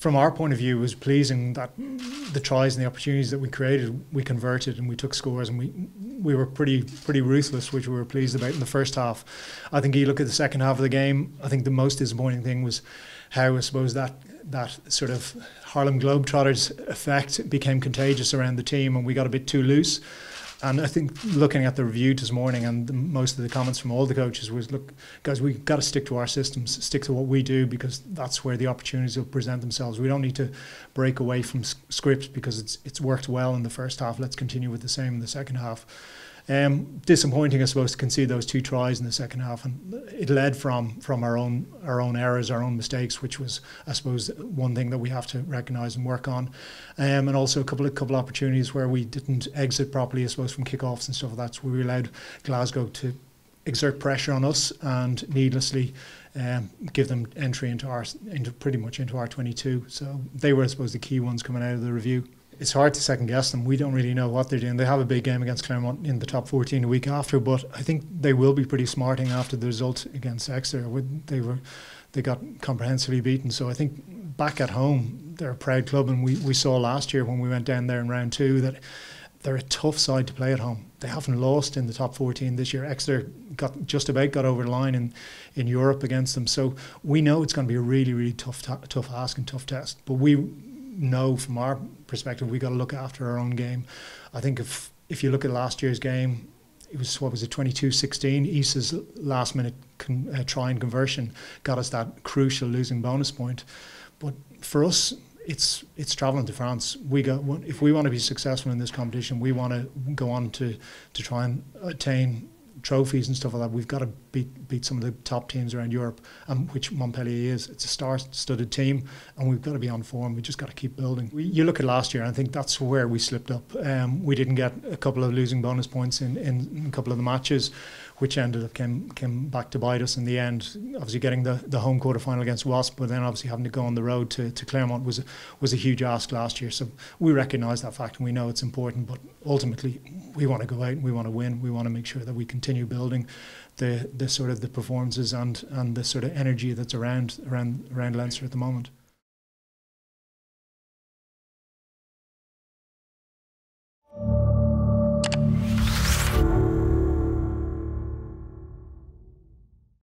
From our point of view, it was pleasing that the tries and the opportunities that we created, we converted and we took scores, and we were pretty ruthless, which we were pleased about in the first half. I think you look at the second half of the game, I think the most disappointing thing was how, I suppose, that sort of Harlem Globetrotters effect became contagious around the team, and we got a bit too loose. And I think looking at the review this morning, and most of the comments from all the coaches was, look, guys, we've got to stick to our systems, stick to what we do, because that's where the opportunities will present themselves. We don't need to break away from script because it's worked well in the first half. Let's continue with the same in the second half. Disappointing, I suppose, to concede those 2 tries in the second half, and it led from our own errors, our own mistakes, which was, I suppose, one thing that we have to recognise and work on, and also a couple opportunities where we didn't exit properly, I suppose, from kickoffs and stuff like that. So we allowed Glasgow to exert pressure on us and needlessly give them entry into pretty much into our 22. So they were, I suppose, the key ones coming out of the review. It's hard to second guess them. We don't really know what they're doing. They have a big game against Clermont in the top 14 a week after, but I think they will be pretty smarting after the result against Exeter. They got comprehensively beaten. So I think back at home, they're a proud club, and we saw last year when we went down there in round 2 that they're a tough side to play at home. They haven't lost in the top 14 this year. Exeter just about got over the line in Europe against them. So we know it's going to be a really tough ask and tough test. But we know from our perspective we got to look after our own game. I think if you look at last year's game, it was 22-16. Issa's last minute try and conversion got us that crucial losing bonus point. But for us, it's travelling to France. If we want to be successful in this competition, we want to go on to try and attain trophies and stuff like that. We've got to beat some of the top teams around Europe, which Montpellier is. It's a star-studded team, and we've got to be on form. We just got to keep building. You look at last year, and I think that's where we slipped up. We didn't get a couple of losing bonus points in a couple of the matches, which ended up came back to bite us in the end. Obviously getting the home quarter final against Wasp, but then obviously having to go on the road to Clermont was a huge ask last year. So we recognise that fact and we know it's important, but ultimately we want to go out and we want to win. We want to make sure that we continue building the sort of the performances and the sort of energy that's around Leinster at the moment.